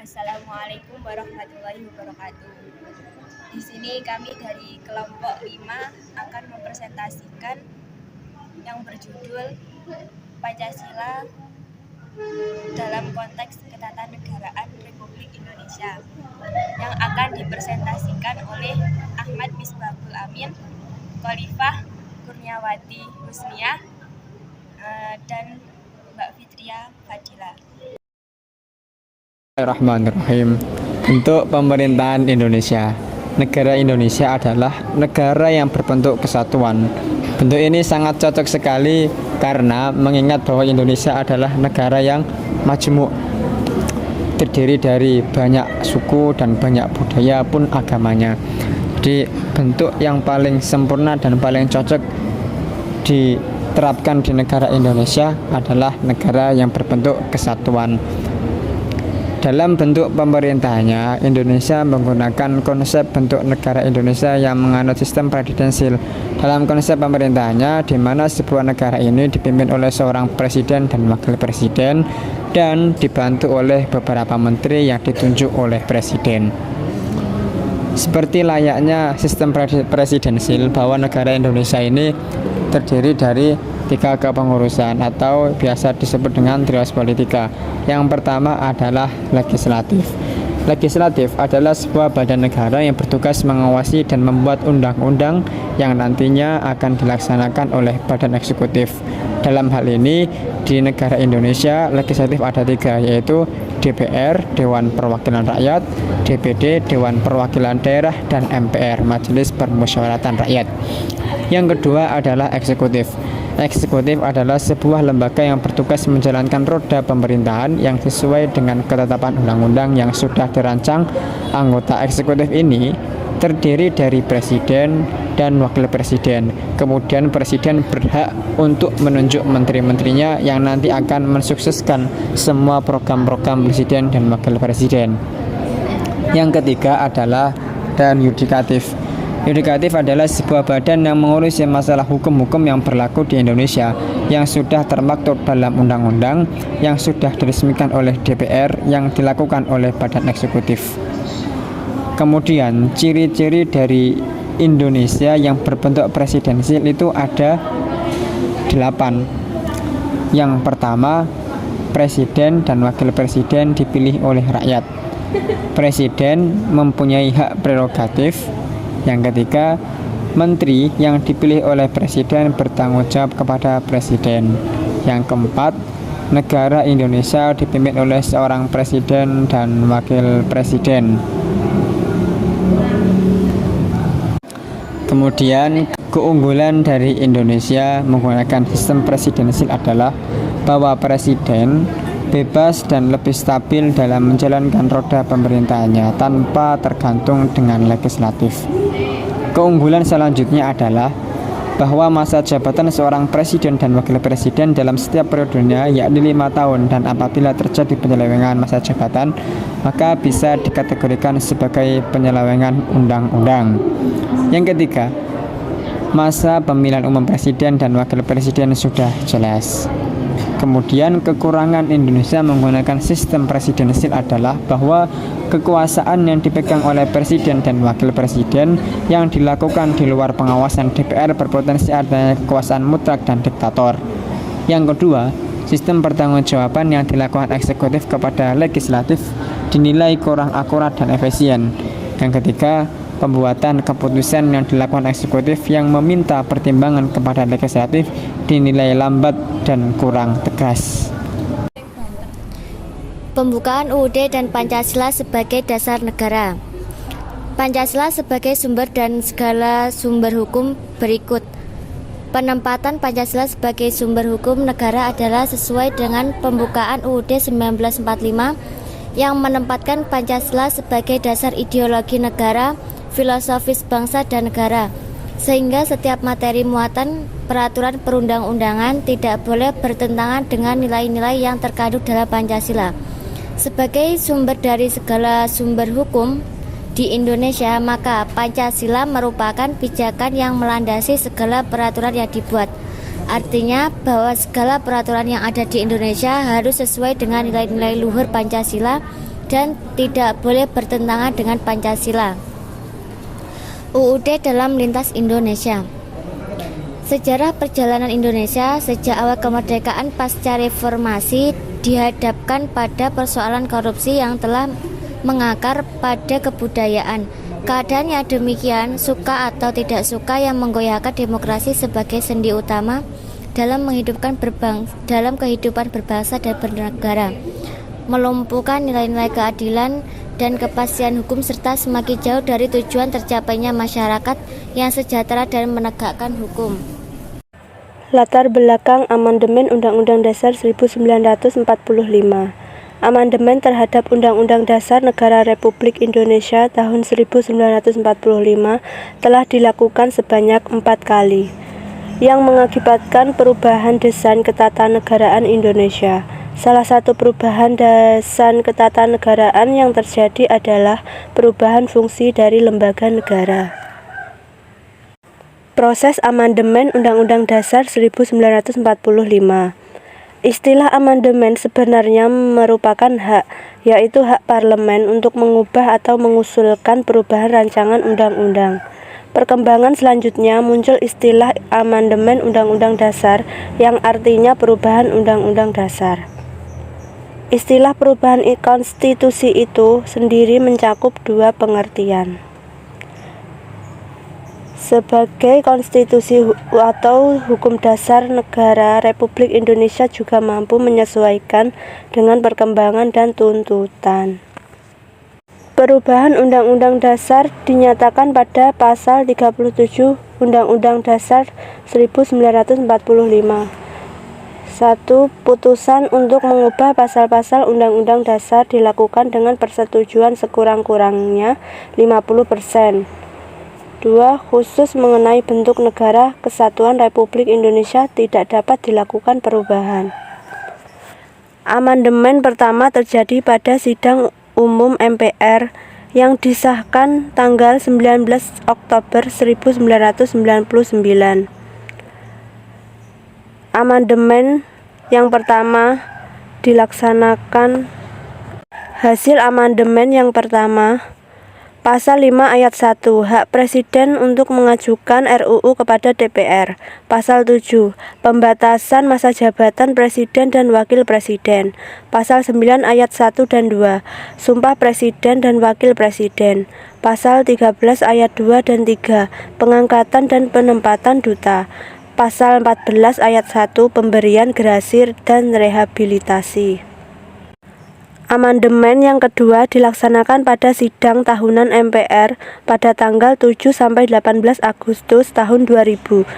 Assalamualaikum warahmatullahi wabarakatuh. Di sini kami dari kelompok 5 akan mempresentasikan yang berjudul Pancasila dalam konteks ketatanegaraan Republik Indonesia, yang akan dipresentasikan oleh Ahmad Misbahul Amin, Khalifah Kurniawati Husniah, dan Mbak Fitria Fadila. Bismillahirrahmanirrahim. Untuk pemerintahan Indonesia, negara Indonesia adalah negara yang berbentuk kesatuan. Bentuk ini sangat cocok sekali karena mengingat bahwa Indonesia adalah negara yang majmuk, terdiri dari banyak suku dan banyak budaya pun agamanya. Jadi bentuk yang paling sempurna dan paling cocok diterapkan di negara Indonesia adalah negara yang berbentuk kesatuan. Dalam bentuk pemerintahannya, Indonesia menggunakan konsep bentuk negara Indonesia yang menganut sistem presidensil. Dalam konsep pemerintahannya, di mana sebuah negara ini dipimpin oleh seorang presiden dan wakil presiden dan dibantu oleh beberapa menteri yang ditunjuk oleh presiden. Seperti layaknya sistem presidensil, bahwa negara Indonesia ini terdiri dari 3 kepengurusan atau biasa disebut dengan trias politika. Yang pertama adalah legislatif. Legislatif adalah sebuah badan negara yang bertugas mengawasi dan membuat undang-undang yang nantinya akan dilaksanakan oleh badan eksekutif. Dalam hal ini di negara Indonesia legislatif ada 3, yaitu DPR, Dewan Perwakilan Rakyat, DPD, Dewan Perwakilan Daerah, dan MPR, Majelis Permusyawaratan Rakyat. Yang kedua adalah eksekutif. Eksekutif adalah sebuah lembaga yang bertugas menjalankan roda pemerintahan yang sesuai dengan ketetapan undang-undang yang sudah dirancang. Anggota eksekutif ini terdiri dari presiden dan wakil presiden. Kemudian presiden berhak untuk menunjuk menteri-menterinya yang nanti akan mensukseskan semua program-program presiden dan wakil presiden. Yang ketiga adalah yudikatif. Yudikatif adalah sebuah badan yang mengurusi masalah hukum-hukum yang berlaku di Indonesia yang sudah termaktub dalam undang-undang yang sudah diresmikan oleh DPR yang dilakukan oleh badan eksekutif. Kemudian ciri-ciri dari Indonesia yang berbentuk presidensil itu ada 8. Yang pertama, presiden dan wakil presiden dipilih oleh rakyat. Presiden mempunyai hak prerogatif. Yang ketiga, menteri yang dipilih oleh presiden bertanggung jawab kepada presiden. Yang keempat, negara Indonesia dipimpin oleh seorang presiden dan wakil presiden. Kemudian, keunggulan dari Indonesia menggunakan sistem presidensil adalah bahwa presiden bebas dan lebih stabil dalam menjalankan roda pemerintahannya tanpa tergantung dengan legislatif. Keunggulan selanjutnya adalah bahwa masa jabatan seorang presiden dan wakil presiden dalam setiap periodenya yakni 5 tahun, dan apabila terjadi penyelewengan masa jabatan maka bisa dikategorikan sebagai penyelewengan undang-undang. Yang ketiga, masa pemilihan umum presiden dan wakil presiden sudah jelas. Kemudian kekurangan Indonesia menggunakan sistem presidensil adalah bahwa kekuasaan yang dipegang oleh presiden dan wakil presiden yang dilakukan di luar pengawasan DPR berpotensi adanya kekuasaan mutlak dan diktator. Yang kedua, sistem pertanggungjawaban yang dilakukan eksekutif kepada legislatif dinilai kurang akurat dan efisien. Yang ketiga, pembuatan keputusan yang dilakukan eksekutif yang meminta pertimbangan kepada legislatif dinilai lambat dan kurang tegas. Pembukaan UUD dan Pancasila sebagai dasar negara. Pancasila sebagai sumber dan segala sumber hukum berikut. Penempatan Pancasila sebagai sumber hukum negara adalah sesuai dengan pembukaan UUD 1945 yang menempatkan Pancasila sebagai dasar ideologi negara, filosofis bangsa dan negara, sehingga setiap materi muatan peraturan perundang-undangan tidak boleh bertentangan dengan nilai-nilai yang terkandung dalam Pancasila. Sebagai sumber dari segala sumber hukum di Indonesia, maka Pancasila merupakan pijakan yang melandasi segala peraturan yang dibuat. Artinya bahwa segala peraturan yang ada di Indonesia harus sesuai dengan nilai-nilai luhur Pancasila dan tidak boleh bertentangan dengan Pancasila. UUD dalam lintas Indonesia. Sejarah perjalanan Indonesia sejak awal kemerdekaan pasca reformasi dihadapkan pada persoalan korupsi yang telah mengakar pada kebudayaan. Keadaan yang demikian, suka atau tidak suka, yang menggoyahkan demokrasi sebagai sendi utama dalam kehidupan berbangsa dan bernegara, melumpuhkan nilai-nilai keadilan dan kepastian hukum, serta semakin jauh dari tujuan tercapainya masyarakat yang sejahtera dan menegakkan hukum. Latar belakang amandemen Undang-Undang Dasar 1945. Amandemen terhadap Undang-Undang Dasar Negara Republik Indonesia tahun 1945 telah dilakukan sebanyak 4 kali, yang mengakibatkan perubahan desain ketatanegaraan Indonesia. Salah satu perubahan desain ketatanegaraan yang terjadi adalah perubahan fungsi dari lembaga negara. Proses amandemen Undang-Undang Dasar 1945. Istilah amandemen sebenarnya merupakan hak, yaitu hak parlemen untuk mengubah atau mengusulkan perubahan rancangan undang-undang. Perkembangan selanjutnya muncul istilah amandemen Undang-Undang Dasar yang artinya perubahan Undang-Undang Dasar. Istilah perubahan konstitusi itu sendiri mencakup dua pengertian. Sebagai konstitusi atau hukum dasar negara Republik Indonesia juga mampu menyesuaikan dengan perkembangan dan tuntutan. Perubahan Undang-Undang Dasar dinyatakan pada pasal 37 Undang-Undang Dasar 1945. 1. Putusan untuk mengubah pasal-pasal Undang-Undang Dasar dilakukan dengan persetujuan sekurang-kurangnya 50%. 2. Khusus mengenai bentuk negara kesatuan Republik Indonesia tidak dapat dilakukan perubahan. Amandemen pertama terjadi pada sidang umum MPR yang disahkan tanggal 19 Oktober 1999. Amandemen yang pertama dilaksanakan. Hasil amandemen yang pertama, Pasal 5 ayat 1, hak Presiden untuk mengajukan RUU kepada DPR. Pasal 7, pembatasan masa jabatan Presiden dan Wakil Presiden. Pasal 9 ayat 1 dan 2, sumpah Presiden dan Wakil Presiden. Pasal 13 ayat 2 dan 3, pengangkatan dan penempatan duta. Pasal 14 ayat 1, pemberian gerasi dan rehabilitasi. Amandemen yang kedua dilaksanakan pada sidang tahunan MPR pada tanggal 7-18 Agustus tahun 2000.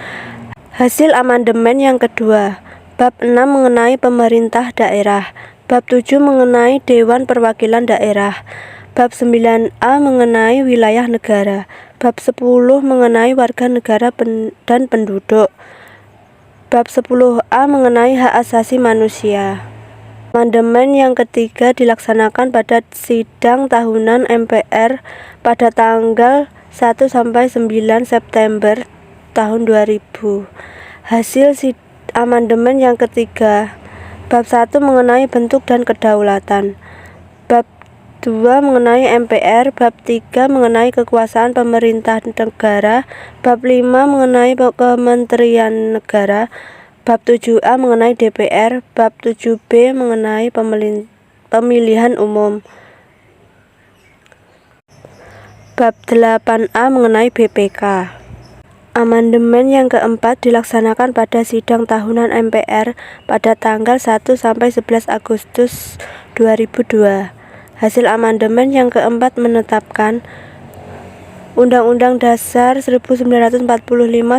Hasil amandemen yang kedua, bab 6 mengenai pemerintah daerah, bab 7 mengenai Dewan Perwakilan Daerah, bab 9A mengenai wilayah negara, bab 10 mengenai warga negara dan penduduk, bab 10A mengenai hak asasi manusia. Amandemen yang ketiga dilaksanakan pada sidang tahunan MPR pada tanggal 1-9 September tahun 2000. Hasil amandemen yang ketiga, bab 1 mengenai bentuk dan kedaulatan, bab 2 mengenai MPR, bab 3 mengenai kekuasaan pemerintah negara, bab 5 mengenai kementerian negara, bab 7A mengenai DPR, bab 7B mengenai pemilihan umum, bab 8A mengenai BPK. Amandemen yang keempat dilaksanakan pada sidang tahunan MPR pada tanggal 1-11 Agustus 2002. Hasil amandemen yang keempat menetapkan Undang-Undang Dasar 1945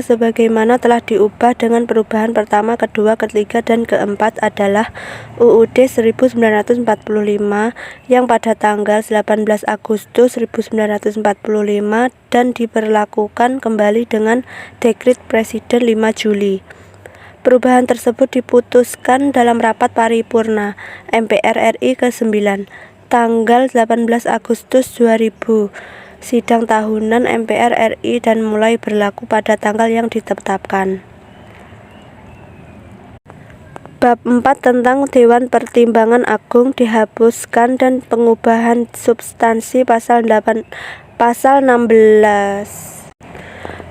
sebagaimana telah diubah dengan perubahan pertama, kedua, ketiga, dan keempat adalah UUD 1945 yang pada tanggal 18 Agustus 1945 dan diberlakukan kembali dengan Dekret Presiden 5 Juli. Perubahan tersebut diputuskan dalam rapat paripurna MPR RI ke-9 tanggal 18 Agustus 2000. Sidang tahunan MPR RI dan mulai berlaku pada tanggal yang ditetapkan. Bab 4 tentang Dewan Pertimbangan Agung dihapuskan dan pengubahan substansi pasal 16.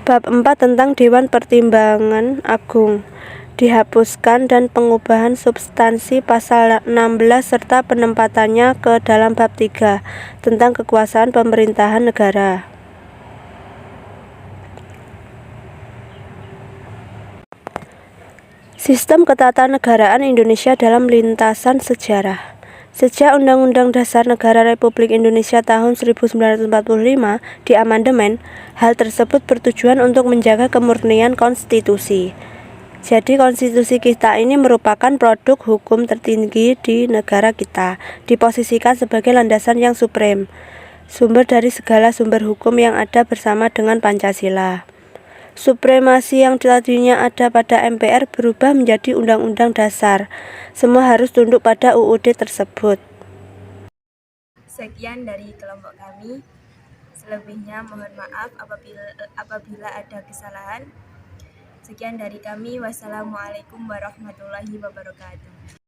Bab 4 tentang Dewan Pertimbangan Agung dihapuskan dan pengubahan substansi pasal 16 serta penempatannya ke dalam bab 3 tentang kekuasaan pemerintahan negara. Sistem ketatanegaraan Indonesia dalam lintasan sejarah. Sejak Undang-Undang Dasar Negara Republik Indonesia tahun 1945 diamandemen, hal tersebut bertujuan untuk menjaga kemurnian konstitusi. Jadi konstitusi kita ini merupakan produk hukum tertinggi di negara kita, diposisikan sebagai landasan yang suprem, sumber dari segala sumber hukum yang ada bersama dengan Pancasila. Supremasi yang tadinya ada pada MPR berubah menjadi Undang-Undang Dasar. Semua harus tunduk pada UUD tersebut. Sekian dari kelompok kami. Selebihnya mohon maaf apabila ada kesalahan. Sekian dari kami. Wassalamualaikum warahmatullahi wabarakatuh.